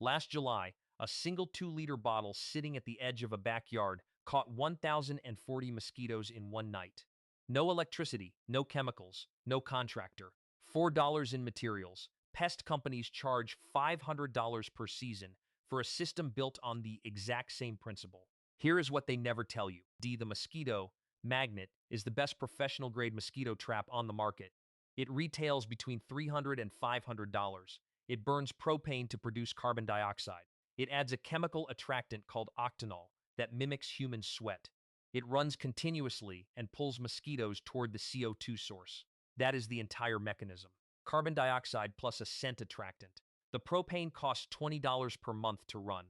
Last July, a single 2-liter bottle sitting at the edge of a backyard caught 1,040 mosquitoes in one night. No electricity, no chemicals, no contractor. $4 in materials. Pest companies charge $500 per season for a system built on the exact same principle. Here is what they never tell you. The Mosquito Magnet is the best professional-grade mosquito trap on the market. It retails between $300 and $500. It burns propane to produce carbon dioxide. It adds a chemical attractant called octanol that mimics human sweat. It runs continuously and pulls mosquitoes toward the CO2 source. That is the entire mechanism. Carbon dioxide plus a scent attractant. The propane costs $20 per month to run.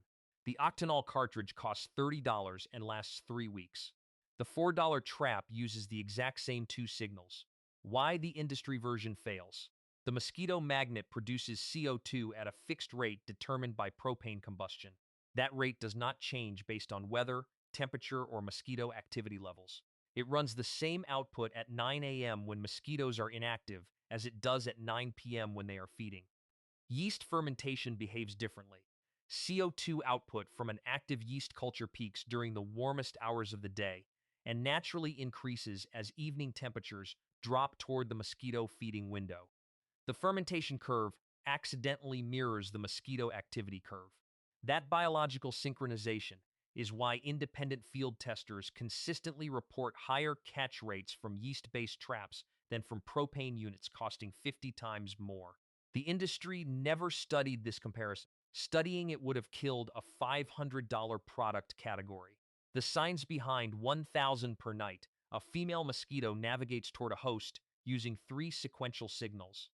The octanol cartridge costs $30 and lasts 3 weeks. The $4 trap uses the exact same 2 signals. Why the industry version fails? The mosquito magnet produces CO2 at a fixed rate determined by propane combustion. That rate does not change based on weather, temperature, or mosquito activity levels. It runs the same output at 9 a.m. when mosquitoes are inactive as it does at 9 p.m. when they are feeding. Yeast fermentation behaves differently. CO2 output from an active yeast culture peaks during the warmest hours of the day and naturally increases as evening temperatures drop toward the mosquito feeding window. The fermentation curve accidentally mirrors the mosquito activity curve. That biological synchronization is why independent field testers consistently report higher catch rates from yeast-based traps than from propane units costing 50 times more. The industry never studied this comparison. Studying it would have killed a $500 product category. The signs behind 1,000 per night. A female mosquito navigates toward a host using 3 sequential signals.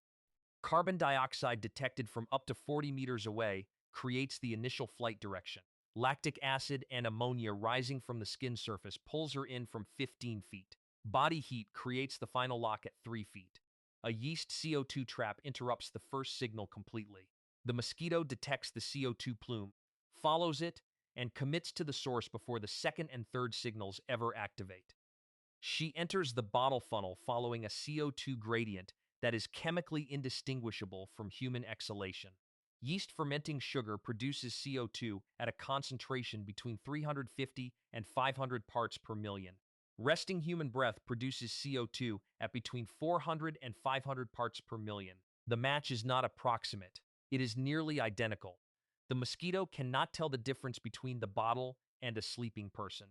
Carbon dioxide detected from up to 40 meters away creates the initial flight direction. Lactic acid and ammonia rising from the skin surface pulls her in from 15 feet. Body heat creates the final lock at 3 feet. A yeast CO2 trap interrupts the first signal completely. The mosquito detects the CO2 plume, follows it, and commits to the source before the second and third signals ever activate. She enters the bottle funnel following a CO2 gradient that is chemically indistinguishable from human exhalation. Yeast fermenting sugar produces CO2 at a concentration between 350 and 500 parts per million. Resting human breath produces CO2 at between 400 and 500 parts per million. The match is not approximate. It is nearly identical. The mosquito cannot tell the difference between the bottle and a sleeping person.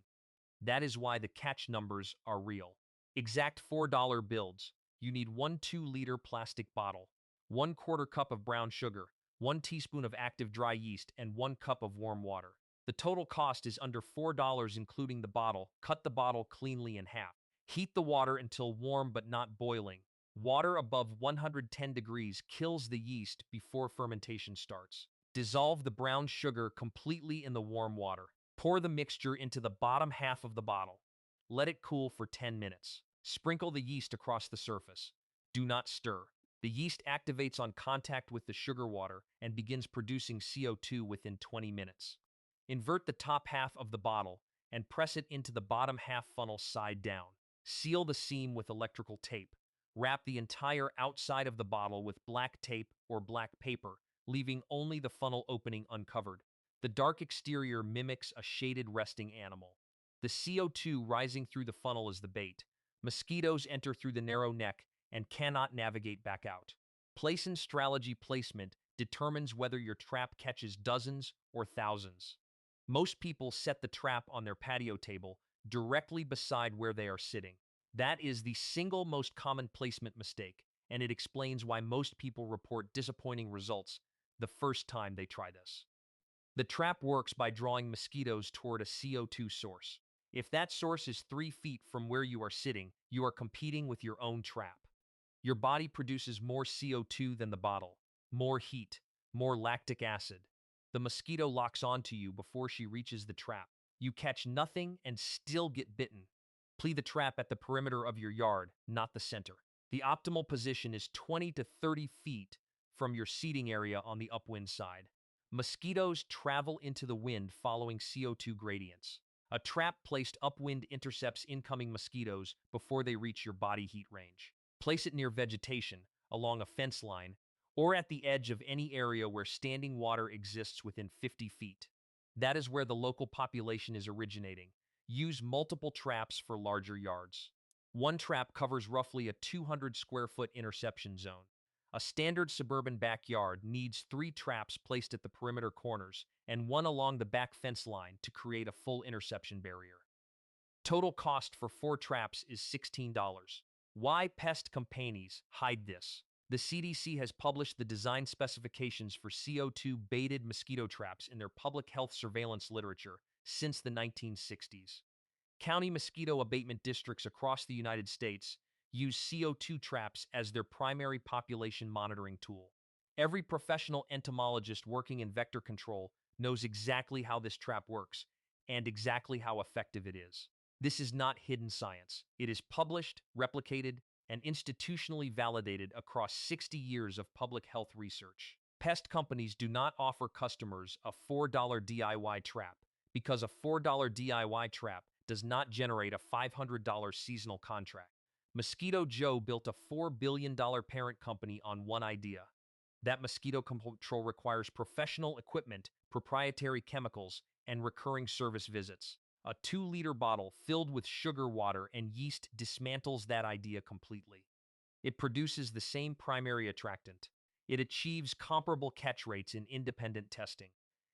That is why the catch numbers are real. Exact $4 builds. You need 1 2-liter plastic bottle, 1/4 cup of brown sugar, 1 teaspoon of active dry yeast, and 1 cup of warm water. The total cost is under $4 including the bottle. Cut the bottle cleanly in half. Heat the water until warm but not boiling. Water above 110 degrees kills the yeast before fermentation starts. Dissolve the brown sugar completely in the warm water. Pour the mixture into the bottom half of the bottle. Let it cool for 10 minutes. Sprinkle the yeast across the surface. Do not stir. The yeast activates on contact with the sugar water and begins producing CO2 within 20 minutes. Invert the top half of the bottle and press it into the bottom half funnel side down. Seal the seam with electrical tape. Wrap the entire outside of the bottle with black tape or black paper, leaving only the funnel opening uncovered. The dark exterior mimics a shaded resting animal. The CO2 rising through the funnel is the bait. Mosquitoes enter through the narrow neck and cannot navigate back out. Place and strategy placement determines whether your trap catches dozens or thousands. Most people set the trap on their patio table directly beside where they are sitting. That is the single most common placement mistake, and it explains why most people report disappointing results the first time they try this. The trap works by drawing mosquitoes toward a CO2 source. If that source is 3 feet from where you are sitting, you are competing with your own trap. Your body produces more CO2 than the bottle, more heat, more lactic acid. The mosquito locks onto you before she reaches the trap. You catch nothing and still get bitten. Play the trap at the perimeter of your yard, not the center. The optimal position is 20 to 30 feet from your seating area on the upwind side. Mosquitoes travel into the wind following CO2 gradients. A trap placed upwind intercepts incoming mosquitoes before they reach your body heat range. Place it near vegetation, along a fence line, or at the edge of any area where standing water exists within 50 feet. That is where the local population is originating. Use multiple traps for larger yards. One trap covers roughly a 200 square foot interception zone. A standard suburban backyard needs 3 traps placed at the perimeter corners and one along the back fence line to create a full interception barrier. Total cost for 4 traps is $16. Why pest companies hide this? The CDC has published the design specifications for CO2 baited mosquito traps in their public health surveillance literature since the 1960s. County mosquito abatement districts across the United States use CO2 traps as their primary population monitoring tool. Every professional entomologist working in vector control knows exactly how this trap works and exactly how effective it is. This is not hidden science. It is published, replicated, and institutionally validated across 60 years of public health research. Pest companies do not offer customers a $4 DIY trap because a $4 DIY trap does not generate a $500 seasonal contract. Mosquito Joe built a $4 billion parent company on one idea. That mosquito control requires professional equipment, proprietary chemicals, and recurring service visits. A 2-liter bottle filled with sugar water and yeast dismantles that idea completely. It produces the same primary attractant. It achieves comparable catch rates in independent testing.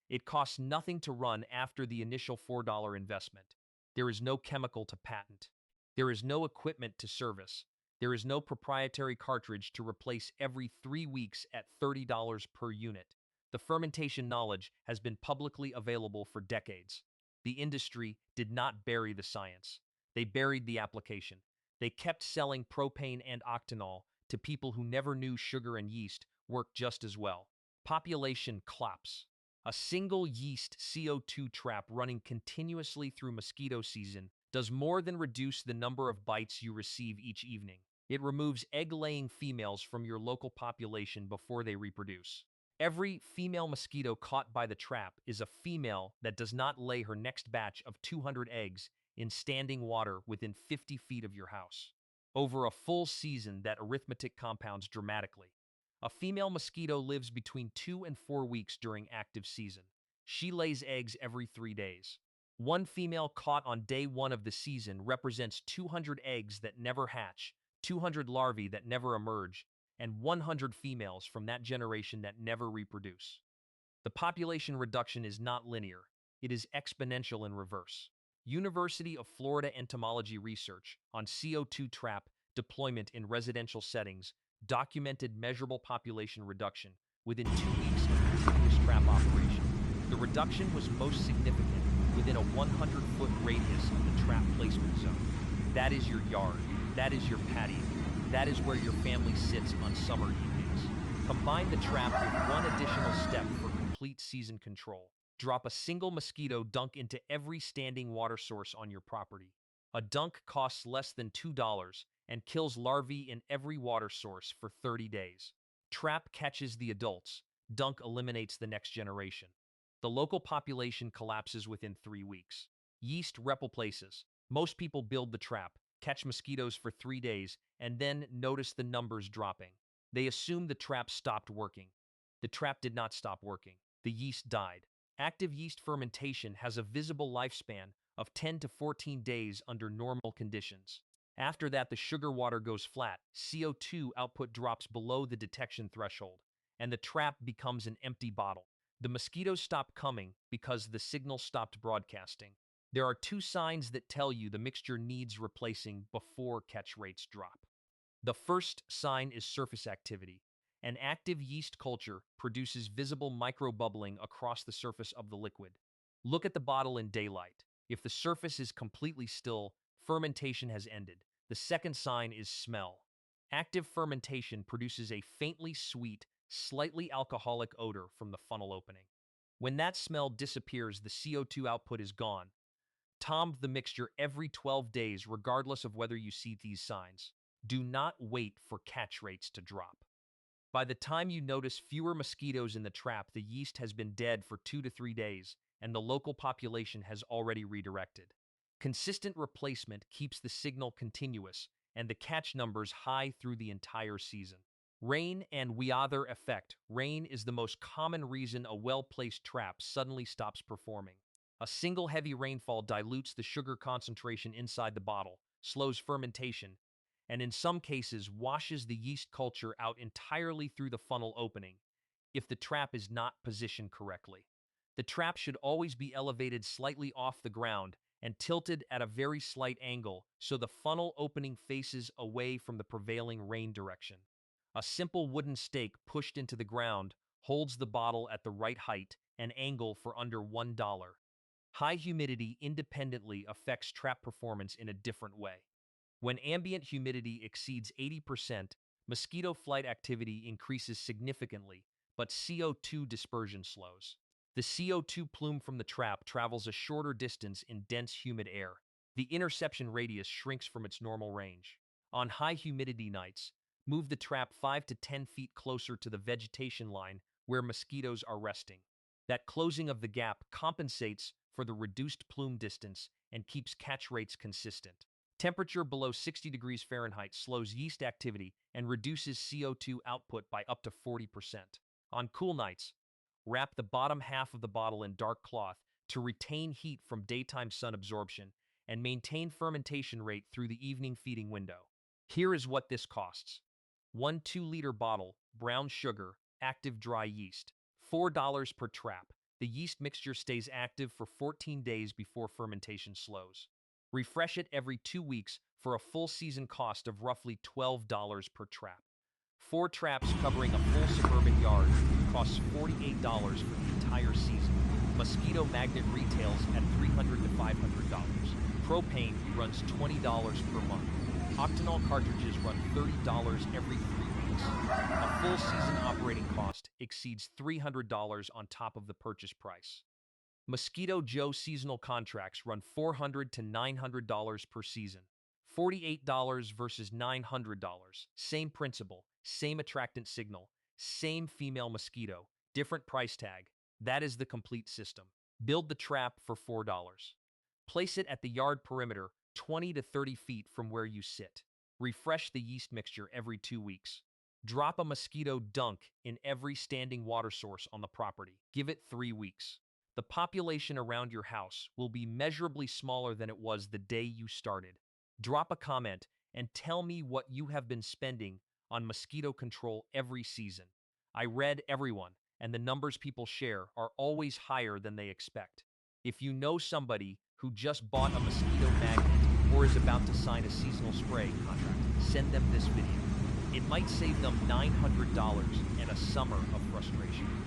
It costs nothing to run after the initial $4 investment. There is no chemical to patent. There is no equipment to service. There is no proprietary cartridge to replace every 3 weeks at $30 per unit. The fermentation knowledge has been publicly available for decades. The industry did not bury the science. They buried the application. They kept selling propane and octanol to people who never knew sugar and yeast worked just as well. Population collapse. A single yeast CO2 trap running continuously through mosquito season does more than reduce the number of bites you receive each evening. It removes egg-laying females from your local population before they reproduce. Every female mosquito caught by the trap is a female that does not lay her next batch of 200 eggs in standing water within 50 feet of your house. Over a full season, that arithmetic compounds dramatically. A female mosquito lives between 2 and 4 weeks during active season. She lays eggs every 3 days. One female caught on day 1 of the season represents 200 eggs that never hatch, 200 larvae that never emerge, and 100 females from that generation that never reproduce. The population reduction is not linear. It is exponential in reverse. University of Florida entomology research on CO2 trap deployment in residential settings documented measurable population reduction within 2 weeks of continuous trap operation. The reduction was most significant within a 100-foot radius of the trap placement zone. That is your yard. That is your patio. That is where your family sits on summer evenings. Combine the trap with one additional step for complete season control. Drop a single mosquito dunk into every standing water source on your property. A dunk costs less than $2 and kills larvae in every water source for 30 days. Trap catches the adults. Dunk eliminates the next generation. The local population collapses within 3 weeks. Yeast replaces. Most people build the trap, catch mosquitoes for 3 days, and then notice the numbers dropping. They assume the trap stopped working. The trap did not stop working. The yeast died. Active yeast fermentation has a visible lifespan of 10 to 14 days under normal conditions. After that, the sugar water goes flat, CO2 output drops below the detection threshold, and the trap becomes an empty bottle. The mosquitoes stop coming because the signal stopped broadcasting. There are 2 signs that tell you the mixture needs replacing before catch rates drop. The first sign is surface activity. An active yeast culture produces visible microbubbling across the surface of the liquid. Look at the bottle in daylight. If the surface is completely still, fermentation has ended. The second sign is smell. Active fermentation produces a faintly sweet, slightly alcoholic odor from the funnel opening. When that smell disappears, the CO2 output is gone. Tom the mixture every 12 days, regardless of whether you see these signs. Do not wait for catch rates to drop. By the time you notice fewer mosquitoes in the trap, the yeast has been dead for 2 to 3 days, and the local population has already redirected. Consistent replacement keeps the signal continuous and the catch numbers high through the entire season. Rain and weather effect. Rain is the most common reason a well-placed trap suddenly stops performing. A single heavy rainfall dilutes the sugar concentration inside the bottle, slows fermentation, and in some cases washes the yeast culture out entirely through the funnel opening, if the trap is not positioned correctly. The trap should always be elevated slightly off the ground and tilted at a very slight angle so the funnel opening faces away from the prevailing rain direction. A simple wooden stake pushed into the ground holds the bottle at the right height and angle for under $1. High humidity independently affects trap performance in a different way. When ambient humidity exceeds 80%, mosquito flight activity increases significantly, but CO2 dispersion slows. The CO2 plume from the trap travels a shorter distance in dense humid air. The interception radius shrinks from its normal range. On high humidity nights, move the trap 5 to 10 feet closer to the vegetation line where mosquitoes are resting. That closing of the gap compensates for the reduced plume distance and keeps catch rates consistent. Temperature below 60 degrees Fahrenheit slows yeast activity and reduces CO2 output by up to 40%. On cool nights, wrap the bottom half of the bottle in dark cloth to retain heat from daytime sun absorption and maintain fermentation rate through the evening feeding window. Here is what this costs. 1 2-liter bottle, brown sugar, active dry yeast, $4 per trap. The yeast mixture stays active for 14 days before fermentation slows. Refresh it every 2 weeks for a full season cost of roughly $12 per trap. 4 traps covering a full suburban yard costs $48 for the entire season. Mosquito magnet retails at $300 to $500. Propane runs $20 per month. Octanol cartridges run $30 every 3 weeks. A full season operating cost exceeds $300 on top of the purchase price. Mosquito Joe seasonal contracts run $400 to $900 per season. $48 versus $900. Same principle, same attractant signal, same female mosquito, different price tag. That is the complete system. Build the trap for $4. Place it at the yard perimeter 20 to 30 feet from where you sit. Refresh the yeast mixture every 2 weeks. Drop a mosquito dunk in every standing water source on the property. Give it 3 weeks. The population around your house will be measurably smaller than it was the day you started. Drop a comment and tell me what you have been spending on mosquito control every season. I read everyone, and the numbers people share are always higher than they expect. If you know somebody who just bought a mosquito magnet or is about to sign a seasonal spray contract, send them this video. It might save them $900 and a summer of frustration.